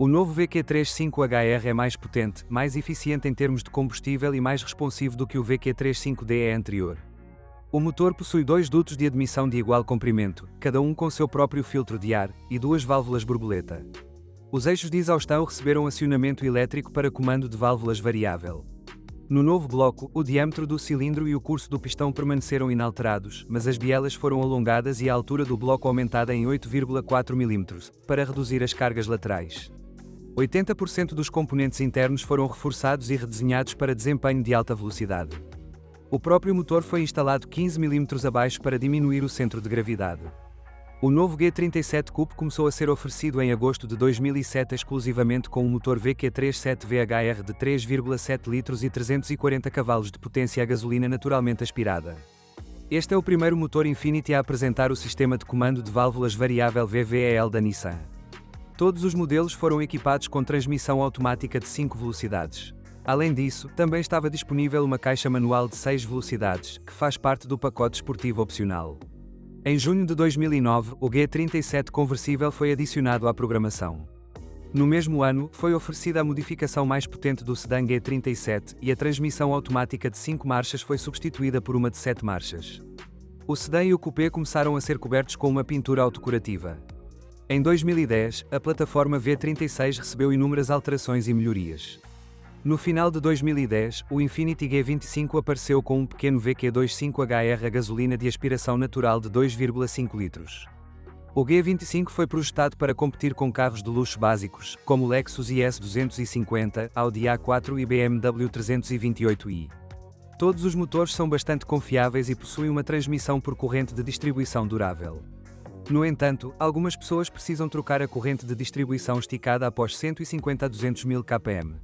O novo VQ35HR é mais potente, mais eficiente em termos de combustível e mais responsivo do que o VQ35DE anterior. O motor possui dois dutos de admissão de igual comprimento, cada um com seu próprio filtro de ar, e duas válvulas borboleta. Os eixos de exaustão receberam acionamento elétrico para comando de válvulas variável. No novo bloco, o diâmetro do cilindro e o curso do pistão permaneceram inalterados, mas as bielas foram alongadas e a altura do bloco aumentada em 8,4 mm, para reduzir as cargas laterais. 80% dos componentes internos foram reforçados e redesenhados para desempenho de alta velocidade. O próprio motor foi instalado 15 mm abaixo para diminuir o centro de gravidade. O novo G37 Coupe começou a ser oferecido em agosto de 2007 exclusivamente com um motor VQ37VHR de 3,7 litros e 340 cavalos de potência a gasolina naturalmente aspirada. Este é o primeiro motor Infiniti a apresentar o sistema de comando de válvulas variável VVEL da Nissan. Todos os modelos foram equipados com transmissão automática de 5 velocidades. Além disso, também estava disponível uma caixa manual de 6 velocidades, que faz parte do pacote esportivo opcional. Em junho de 2009, o G37 conversível foi adicionado à programação. No mesmo ano, foi oferecida a modificação mais potente do sedã G37 e a transmissão automática de 5 marchas foi substituída por uma de 7 marchas. O sedã e o coupé começaram a ser cobertos com uma pintura autocurativa. Em 2010, a plataforma V36 recebeu inúmeras alterações e melhorias. No final de 2010, o Infiniti G25 apareceu com um pequeno VQ25HR a gasolina de aspiração natural de 2,5 litros. O G25 foi projetado para competir com carros de luxo básicos, como o Lexus IS 250, Audi A4 e BMW 328i. Todos os motores são bastante confiáveis e possuem uma transmissão por corrente de distribuição durável. No entanto, algumas pessoas precisam trocar a corrente de distribuição esticada após 150 a 200 mil kpm.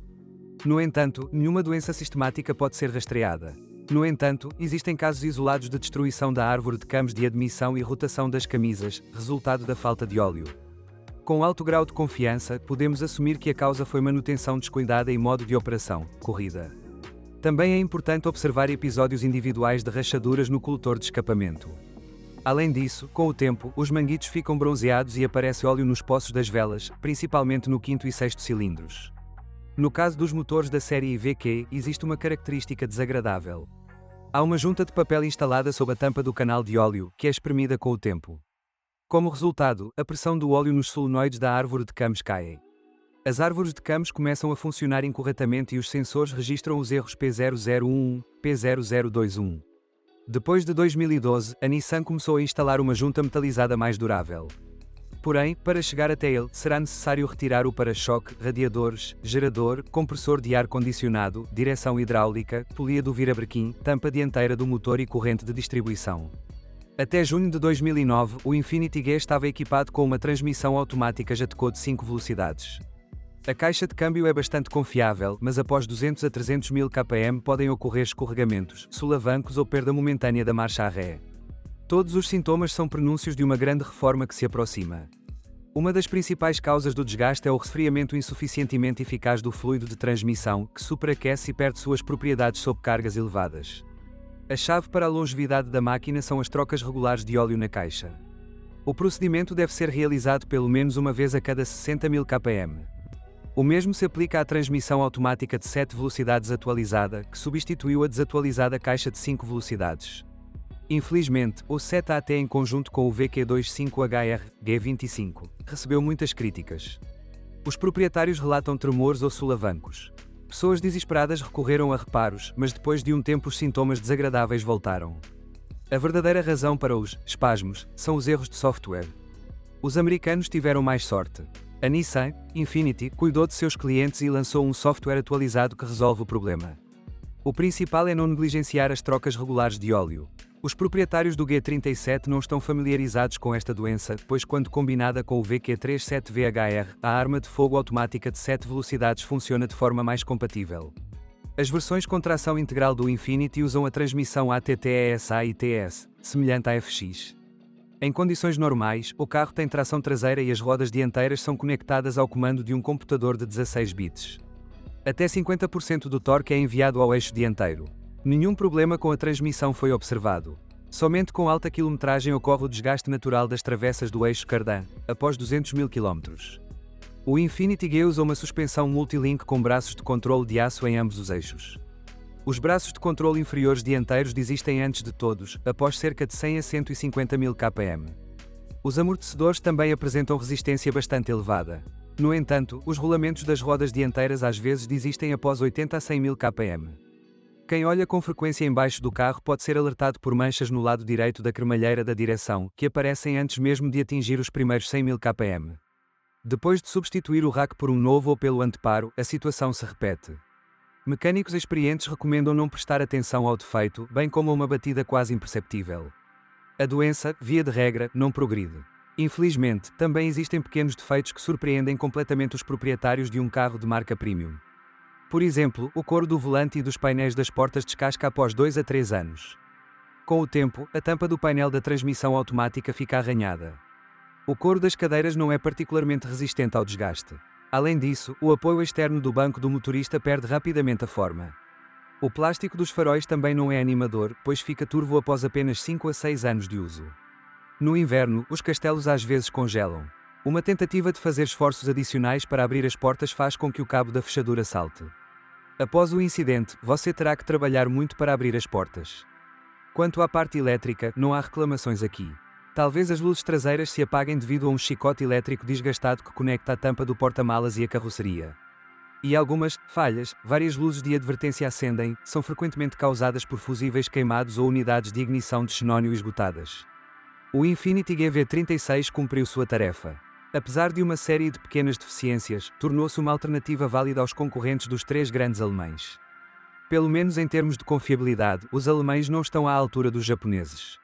No entanto, nenhuma doença sistemática pode ser rastreada. No entanto, existem casos isolados de destruição da árvore de cames de admissão e rotação das camisas, resultado da falta de óleo. Com alto grau de confiança, podemos assumir que a causa foi manutenção descuidada e modo de operação, corrida. Também é importante observar episódios individuais de rachaduras no coletor de escapamento. Além disso, com o tempo, os manguitos ficam bronzeados e aparece óleo nos poços das velas, principalmente no quinto e sexto cilindros. No caso dos motores da série VQ, existe uma característica desagradável. Há uma junta de papel instalada sob a tampa do canal de óleo, que é espremida com o tempo. Como resultado, a pressão do óleo nos solenoides da árvore de cames cai. As árvores de cames começam a funcionar incorretamente e os sensores registram os erros P0011, P0021. Depois de 2012, a Nissan começou a instalar uma junta metalizada mais durável. Porém, para chegar até ele, será necessário retirar o para-choque, radiadores, gerador, compressor de ar-condicionado, direção hidráulica, polia do virabrequim, tampa dianteira do motor e corrente de distribuição. Até junho de 2009, o Infiniti G estava equipado com uma transmissão automática Jatco de 5 velocidades. A caixa de câmbio é bastante confiável, mas após 200 a 300 mil kpm podem ocorrer escorregamentos, solavancos ou perda momentânea da marcha a ré. Todos os sintomas são prenúncios de uma grande reforma que se aproxima. Uma das principais causas do desgaste é o resfriamento insuficientemente eficaz do fluido de transmissão, que superaquece e perde suas propriedades sob cargas elevadas. A chave para a longevidade da máquina são as trocas regulares de óleo na caixa. O procedimento deve ser realizado pelo menos uma vez a cada 60 mil kpm. O mesmo se aplica à transmissão automática de 7 velocidades atualizada, que substituiu a desatualizada caixa de 5 velocidades. Infelizmente, o 7AT em conjunto com o VQ25HR, G25, recebeu muitas críticas. Os proprietários relatam tremores ou solavancos. Pessoas desesperadas recorreram a reparos, mas depois de um tempo os sintomas desagradáveis voltaram. A verdadeira razão para os espasmos são os erros de software. Os americanos tiveram mais sorte. A Nissan, Infiniti, cuidou de seus clientes e lançou um software atualizado que resolve o problema. O principal é não negligenciar as trocas regulares de óleo. Os proprietários do G37 não estão familiarizados com esta doença, pois quando combinada com o VQ37VHR, a arma de fogo automática de 7 velocidades funciona de forma mais compatível. As versões com tração integral do Infiniti usam a transmissão ATT-ESA-ITS, semelhante à FX. Em condições normais, o carro tem tração traseira e as rodas dianteiras são conectadas ao comando de um computador de 16 bits. Até 50% do torque é enviado ao eixo dianteiro. Nenhum problema com a transmissão foi observado. Somente com alta quilometragem ocorre o desgaste natural das travessas do eixo cardan, após 200 mil km. O Infiniti G usa uma suspensão multilink com braços de controle de aço em ambos os eixos. Os braços de controle inferiores dianteiros desistem antes de todos, após cerca de 100 a 150 mil km. Os amortecedores também apresentam resistência bastante elevada. No entanto, os rolamentos das rodas dianteiras às vezes desistem após 80 a 100 mil km. Quem olha com frequência embaixo do carro pode ser alertado por manchas no lado direito da cremalheira da direção, que aparecem antes mesmo de atingir os primeiros 100 mil km. Depois de substituir o rack por um novo ou pelo anteparo, a situação se repete. Mecânicos experientes recomendam não prestar atenção ao defeito, bem como a uma batida quase imperceptível. A doença, via de regra, não progride. Infelizmente, também existem pequenos defeitos que surpreendem completamente os proprietários de um carro de marca premium. Por exemplo, o couro do volante e dos painéis das portas descasca após 2 a 3 anos. Com o tempo, a tampa do painel da transmissão automática fica arranhada. O couro das cadeiras não é particularmente resistente ao desgaste. Além disso, o apoio externo do banco do motorista perde rapidamente a forma. O plástico dos faróis também não é animador, pois fica turvo após apenas 5 a 6 anos de uso. No inverno, os castelos às vezes congelam. Uma tentativa de fazer esforços adicionais para abrir as portas faz com que o cabo da fechadura salte. Após o incidente, você terá que trabalhar muito para abrir as portas. Quanto à parte elétrica, não há reclamações aqui. Talvez as luzes traseiras se apaguem devido a um chicote elétrico desgastado que conecta a tampa do porta-malas e a carroceria. E algumas falhas, várias luzes de advertência acendem, são frequentemente causadas por fusíveis queimados ou unidades de ignição de xenónio esgotadas. O Infiniti GV36 cumpriu sua tarefa. Apesar de uma série de pequenas deficiências, tornou-se uma alternativa válida aos concorrentes dos 3 grandes alemães. Pelo menos em termos de confiabilidade, os alemães não estão à altura dos japoneses.